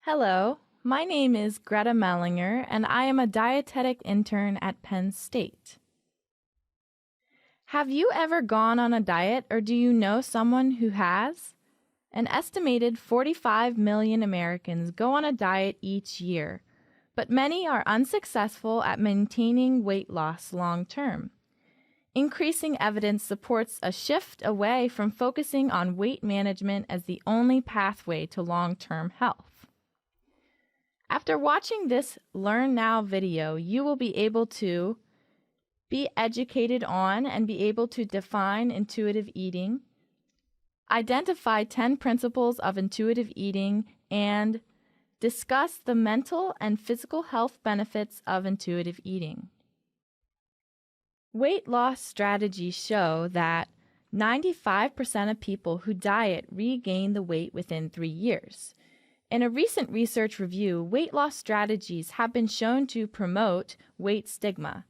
Hello, my name is Greta Mellinger, and I am a dietetic intern at Penn State. Have you ever gone on a diet, or do you know someone who has? An estimated 45 million Americans go on a diet each year, but many are unsuccessful at maintaining weight loss long term. Increasing evidence supports a shift away from focusing on weight management as the only pathway to long-term health. After watching this Learn Now video, you will be able to be educated on and be able to define intuitive eating, identify 10 principles of intuitive eating, and discuss the mental and physical health benefits of intuitive eating. Weight loss strategies show that 95% of people who diet regain the weight within 3 years. In a recent research review, weight loss strategies have been shown to promote weight stigma.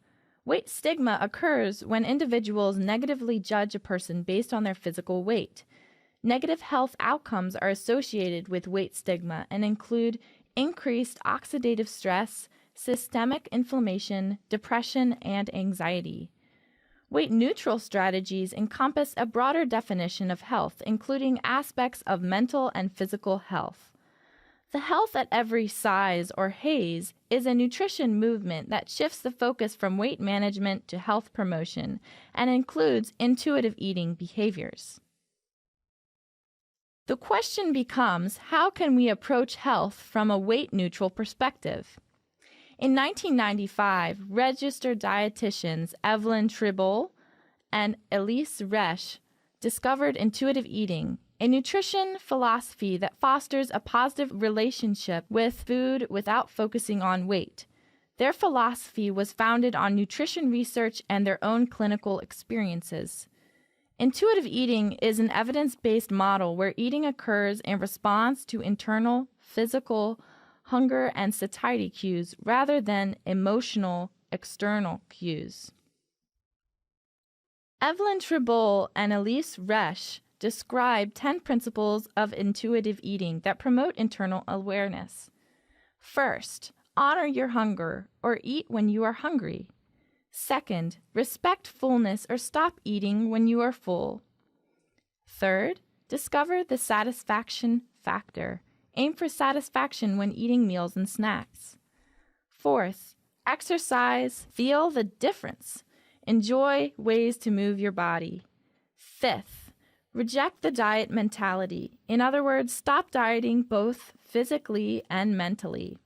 Weight stigma occurs when individuals negatively judge a person based on their physical weight. Negative health outcomes are associated with weight stigma and include increased oxidative stress, systemic inflammation, depression, and anxiety. Weight-neutral strategies encompass a broader definition of health, including aspects of mental and physical health. The Health at Every Size, or HAES, is a nutrition movement that shifts the focus from weight management to health promotion and includes intuitive eating behaviors. The question becomes, how can we approach health from a weight-neutral perspective? In 1995, registered dietitians Evelyn Tribole and Elyse Resch discovered intuitive eating, a nutrition philosophy that fosters a positive relationship with food without focusing on weight. Their philosophy was founded on nutrition research and their own clinical experiences. Intuitive eating is an evidence-based model where eating occurs in response to internal, physical, hunger, and satiety cues rather than emotional, external cues. Evelyn Tribole and Elyse Resch describe 10 principles of intuitive eating that promote internal awareness. First, honor your hunger or eat when you are hungry. Second, respect fullness or stop eating when you are full. Third, discover the satisfaction factor. Aim for satisfaction when eating meals and snacks. Fourth, exercise, feel the difference. Enjoy ways to move your body. Fifth, reject the diet mentality. In other words, stop dieting both physically and mentally.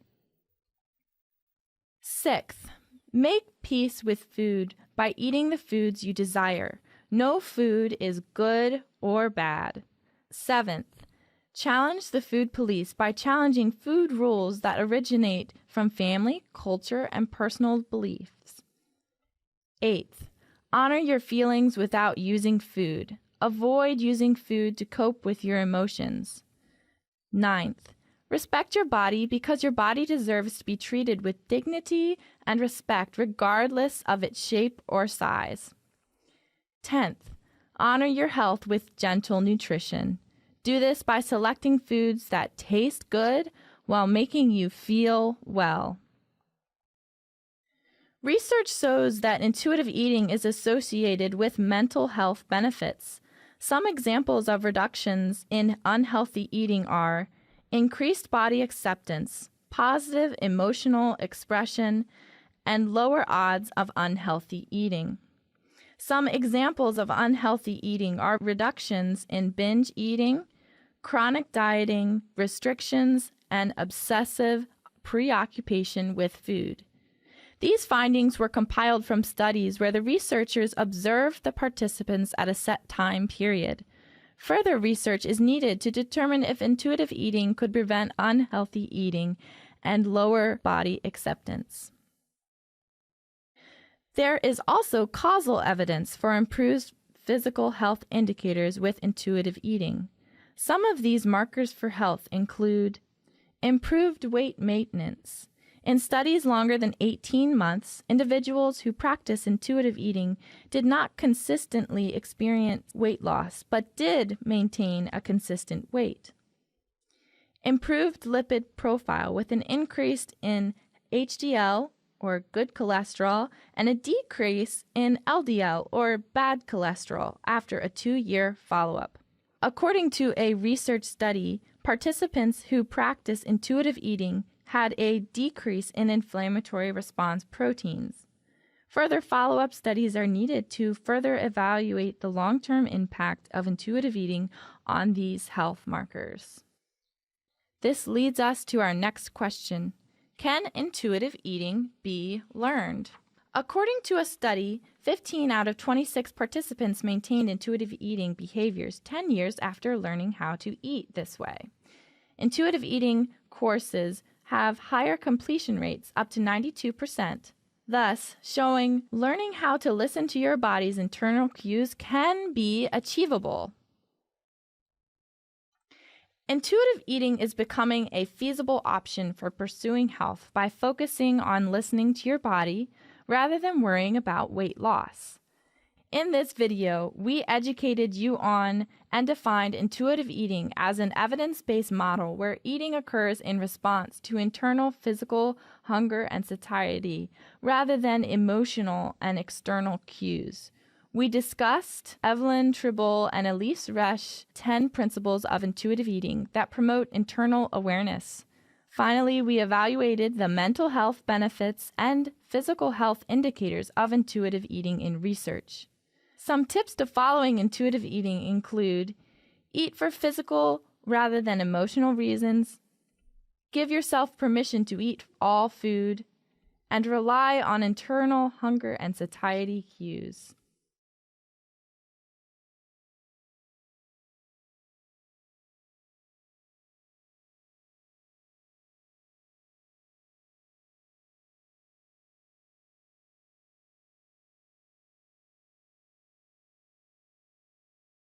Sixth, make peace with food by eating the foods you desire. No food is good or bad. Seventh, challenge the food police by challenging food rules that originate from family, culture, and personal beliefs. Eighth, honor your feelings without using food. Avoid using food to cope with your emotions. Ninth, respect your body because your body deserves to be treated with dignity and respect regardless of its shape or size. 10th, honor your health with gentle nutrition. Do this by selecting foods that taste good while making you feel well. Research shows that intuitive eating is associated with mental health benefits. Some examples of reductions in unhealthy eating are increased body acceptance, positive emotional expression, and lower odds of unhealthy eating. Some examples of unhealthy eating are reductions in binge eating, chronic dieting, restrictions, and obsessive preoccupation with food. These findings were compiled from studies where the researchers observed the participants at a set time period. Further research is needed to determine if intuitive eating could prevent unhealthy eating and lower body acceptance. There is also causal evidence for improved physical health indicators with intuitive eating. Some of these markers for health include improved weight maintenance. In studies longer than 18 months, individuals who practice intuitive eating did not consistently experience weight loss, but did maintain a consistent weight. improved lipid profile with an increase in HDL, or good cholesterol, and a decrease in LDL, or bad cholesterol, after a 2-year follow-up. According to a research study, participants who practice intuitive eating had a decrease in inflammatory response proteins. Further follow-up studies are needed to further evaluate the long-term impact of intuitive eating on these health markers. This leads us to our next question. Can intuitive eating be learned? According to a study, 15 out of 26 participants maintained intuitive eating behaviors 10 years after learning how to eat this way. Intuitive eating courses have higher completion rates, up to 92%, thus showing learning how to listen to your body's internal cues can be achievable. Intuitive eating is becoming a feasible option for pursuing health by focusing on listening to your body rather than worrying about weight loss. In this video, we educated you on and defined intuitive eating as an evidence-based model where eating occurs in response to internal physical hunger and satiety rather than emotional and external cues. We discussed Evelyn Tribble and Elyse Resch's 10 principles of intuitive eating that promote internal awareness. Finally, we evaluated the mental health benefits and physical health indicators of intuitive eating in research. Some tips to following intuitive eating include: eat for physical rather than emotional reasons, give yourself permission to eat all food, and rely on internal hunger and satiety cues.